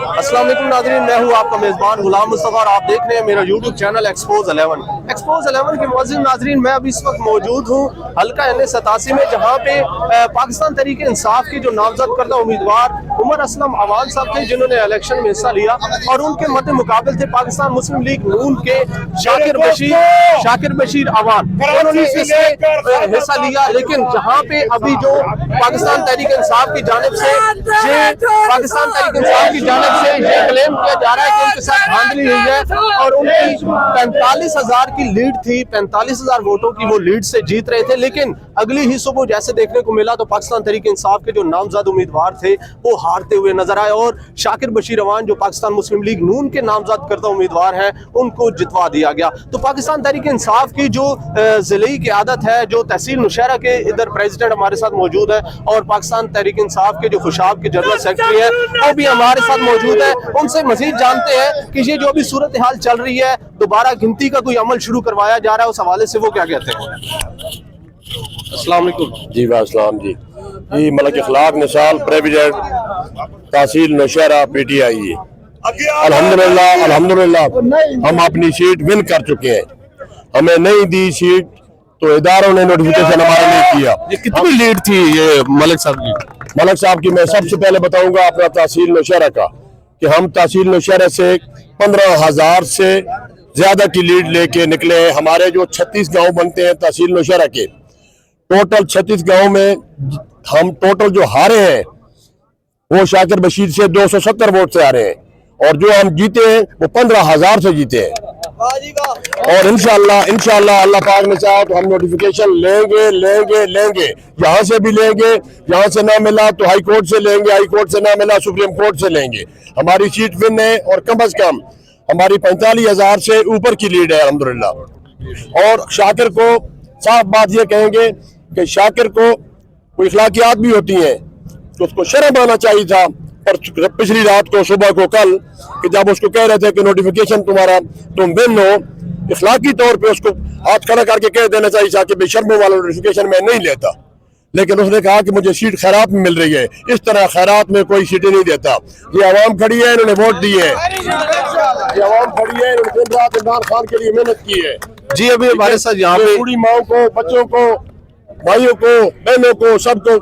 अस्सलाम वालेकुम नाज़रीन, मैं हूँ आपका मेज़बान गुलाम मुस्तफ़ा और आप देख रहे हैं मेरा यूट्यूब चैनल एक्सपोज 11 के मुअज़्ज़िज़ नाज़रीन, मैं अभी इस वक्त मौजूद हूँ हल्का NA87 में, जहाँ पे पाकिस्तान तहरीक इंसाफ की जो नामजद करदा उम्मीदवार उमर असलम अवान साहब थे, जिन्होंने इलेक्शन में हिस्सा लिया, और उनके मद्दे मुकाबले थे पाकिस्तान मुस्लिम लीग नून के शाकिर बशीर अवान। उन्होंने इसमें हिस्सा लिया, लेकिन जहाँ पे अभी जो पाकिस्तान तहरीक इंसाफ की जानिब से ये क्लेम किया जा रहा है कि उनके साथ धांधली हुई है और उनकी 45,000 की लीड थी, 45,000 वोटों की वो लीड से जीत रहे थे। लेकिन अगली ही सुबह जैसे देखने को मिला तो पाकिस्तान तहरीक इंसाफ के जो नामजद उम्मीदवार थे वो हारते हुए नजर आए और शाकिर बशीर अवान जो पाकिस्तान मुस्लिम लीग नून के नामजद करता उम्मीदवार हैं उनको जितवा दिया गया। तो पाकिस्तान तहरीक इंसाफ की जो ज़िले की आदत है, जो तहसील नौशहरा के इधर प्रेसिडेंट हमारे साथ मौजूद है और पाकिस्तान तहरीक इंसाफ के जो खुशाब के जनरल सेक्रेटरी है वो भी हमारे साथ मौजूद है, उनसे मजीद जानते हैं कि ये जो अभी सूरत हाल चल रही है, दोबारा गिनती का कोई अमल शुरू करवाया जा रहा है, उस हवाले से वो क्या कहते हैं। अस्सलाम वालेकुम जी। वास्सलाम जी। जी मलक इखलाक निसाल प्रेसिडेंट तहसील नौशहरा PTI है। अल्हम्दुलिल्लाह हम अपनी सीट विन कर चुके हैं। हमें नहीं दी सीट तो इदारों ने नोटिफिकेशन हमारा नहीं किया। ये कितनी लीड थी ये मलिक साहब की? मलक साहब की मैं सबसे पहले बताऊंगा अपना तहसील नौशहरा का कि हम तहसील नौशहरा से 15,000 से ज्यादा की लीड लेके निकले हैं। हमारे जो 36 गांव बनते हैं तहसील नौशहरा के, टोटल 36 गांव में हम टोटल जो हारे हैं वो शाकिर बशीर से 270 वोट से हारे हैं और जो हम जीते हैं वो 15,000 से जीते हैं। और इंशाल्लाह अल्लाह पाक ने चाहा तो हम नोटिफिकेशन लेंगे यहाँ से भी लेंगे, यहाँ से ना मिला तो हाई कोर्ट से लेंगे, हाई कोर्ट से ना मिला सुप्रीम कोर्ट से लेंगे। हमारी सीट विन है और कम अज कम हमारी 45,000 से ऊपर की लीड है अल्हम्दुलिल्लाह। और शाकिर को साफ बात ये कहेंगे कि शाकिर को कोई इखलाकियात भी होती हैं तो उसको शर्म आना चाहिए था। पर पिछली रात को सुबह को कल कि जब उसको कह रहे थे कि नोटिफिकेशन तुम्हारा तुम विन हो, इखलाकी तौर पे उसको हाथ खड़ा करके कह देना चाहिए था कि बेशर्मों वाला नोटिफिकेशन मैं नहीं लेता, लेकिन उसने कहा कि मुझे सीट खैरात में मिल रही है। इस तरह खैरात में कोई सीटें नहीं देता। ये आवाम खड़ी है, इन्होंने वोट दिए हैं, ये आवाम खड़ी है, इन्होंने दिन रात इमरान खान के लिए मेहनत की है। जी अभी हमारे साथ यहाँ पे बूढ़ी माओ को, बच्चों को, भाइयों को, बहनों को, सबको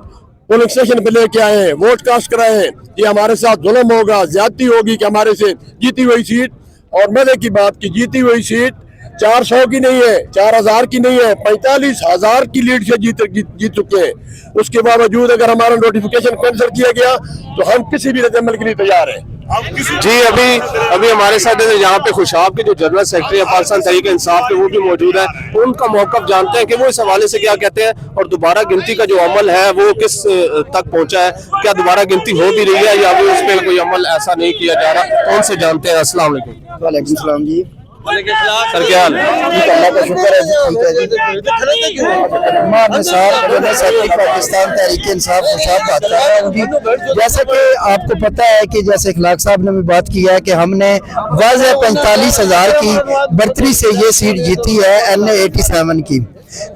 पोलिंग स्टेशन पे लेके आए हैं, वोट कास्ट कराए हैं। ये हमारे साथ जुल्म होगा, ज्यादती होगी कि हमारे से जीती हुई सीट, और मजे की बात की जीती हुई सीट 400 की नहीं है, 4,000 की नहीं है, 45,000 की लीड से जीत चुके हैं। उसके बावजूद अगर हमारा नोटिफिकेशन कैंसिल किया गया तो हम किसी भी रद्द-ए-अमल के लिए तैयार हैं। जी अभी हमारे साथ यहाँ पे खुशाब के जो जनरल सेक्रेटरी है पाकिस्तान तहरीक इंसाफ के वो भी मौजूद है, उनका मौक़िफ़ जानते हैं कि वो इस हवाले से क्या कहते हैं और दोबारा गिनती का जो अमल है वो किस तक पहुंचा है, क्या दोबारा गिनती हो भी रही है या अभी उस पर कोई अमल ऐसा नहीं किया जा रहा, उनसे जानते हैं। अस्सलाम वालेकुम। वालेकुम सलाम जी। सर क्या हाल है? अल्लाह का शुक्र है जी, ठीक है जी। पाकिस्तान तहरीक इंसाफ खुशाब बात कर रहा हूँ जी। जैसे कि आपको पता है कि जैसे इखलाक साहब ने भी बात की है कि हमने वाज़ह 45,000 की बर्तरी से ये सीट जीती है NA87 की।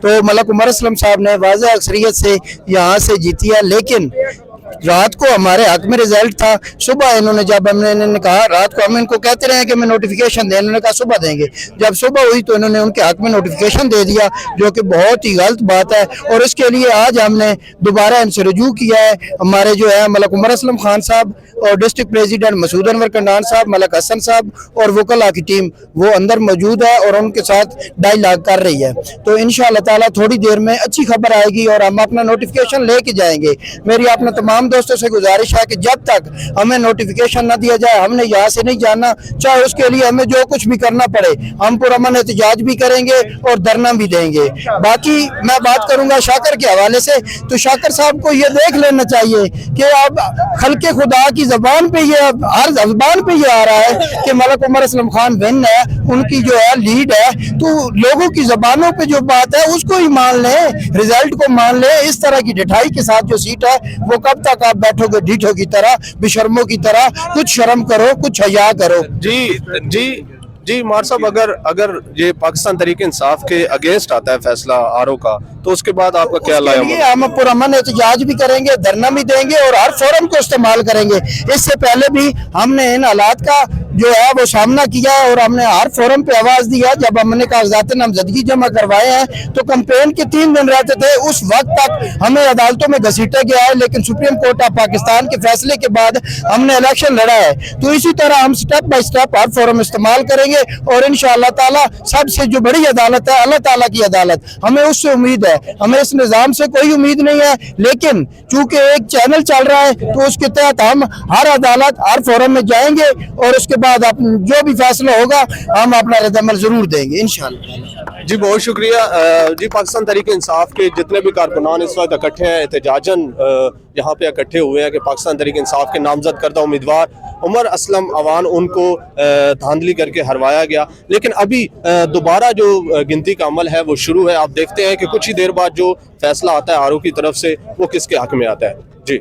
तो मलक उमर असलम साहब ने वाज़ह अक्सरियत से यहाँ से जीती है, लेकिन रात को हमारे हक में रिजल्ट था। सुबह इन्होंने जब इन्होंने कहा, रात को हम इनको कहते रहे कि हमें नोटिफिकेशन दें, इन्होंने कहा सुबह देंगे। जब सुबह हुई तो इन्होंने उनके हक में नोटिफिकेशन दे दिया, जो कि बहुत ही गलत बात है। और इसके लिए आज हमने दोबारा इनसे रुजू किया है। हमारे जो है मलक उमर असलम खान साहब और डिस्ट्रिक्ट प्रेसिडेंट मसूद अनवर कंडान साहब, मलक हसन साहब और वकला की टीम वो अंदर मौजूद है और उनके साथ डायलॉग कर रही है। तो इंशाअल्लाह ताला थोड़ी देर में अच्छी खबर आएगी और हम अपना नोटिफिकेशन लेके जाएंगे। मेरी अपने तमाम दोस्तों से गुजारिश है कि जब तक हमें नोटिफिकेशन न दिया जाए हमने यहाँ से नहीं जाना, चाहे उसके लिए हमें जो कुछ भी करना पड़े। हम पुरअमन एहतजाज भी करेंगे और धरना भी देंगे। बाकी मैं बात करूंगा शाकिर के हवाले से, तो शाकिर साहब को ये देख लेना चाहिए कि अब खल्के खुदा की जबान पे ये हर जबान पे ये आ रहा है कि मलक उमर असलम खान विन है, उनकी जो है लीड है। तो लोगों की जबानों पे जो बात है उसको ही मान लें, रिजल्ट को मान लें। इस तरह की ढिठाई के साथ जो सीट है वो कब तक आप बैठोगे ढीठों की तरह, बेशर्मों की तरह? कुछ शर्म करो, कुछ हया करो। जी मार साहब, अगर ये पाकिस्तान तहरीक इंसाफ के अगेंस्ट आता है फैसला आरओ का, तो उसके बाद आपका क्या उसके लाया लिए हम पुरअमन एहतजाज भी करेंगे, धरना भी देंगे और हर फोरम को इस्तेमाल करेंगे। इससे पहले भी हमने इन हालात का जो है वो सामना किया और हमने हर फोरम पे आवाज दिया। जब हमने कागजात नामजदगी जमा करवाए हैं तो कैंपेन के 3 दिन रहते थे, उस वक्त तक हमें अदालतों में घसीटा गया है, लेकिन सुप्रीम कोर्ट ऑफ पाकिस्तान के फैसले के बाद हमने इलेक्शन लड़ा है। तो इसी तरह हम step by step her forum इस्तेमाल करेंगे और इंशाअल्लाह ताला सबसे जो बड़ी अदालत है अल्लाह ताला की अदालत, हमें उससे उम्मीद है। हमें इस निज़ाम से कोई उम्मीद नहीं है, लेकिन चूंकि एक चैनल चल रहा है तो उसके तहत हम हर अदालत हर फोरम में जाएंगे और उसके बाद जो भी फैसला होगा हम अपना रद्द-ए-अमल जरूर देंगे इंशाअल्लाह। जी बहुत शुक्रिया। जी पाकिस्तान तहरीक इंसाफ के जितने भी कारकुनान इस वक्त इकट्ठे हैं, एहतजाजन यहाँ पे इकट्ठे हुए हैं कि पाकिस्तान तहरीक इंसाफ के नामजद करदा उम्मीदवार उमर असलम अवान उनको धांधली करके हरवाया गया। लेकिन अभी दोबारा जो गिनती का अमल है वो शुरू है। आप देखते हैं कि कुछ ही देर बाद जो फैसला आता है आरओ की तरफ से वो किसके हक में आता है। जी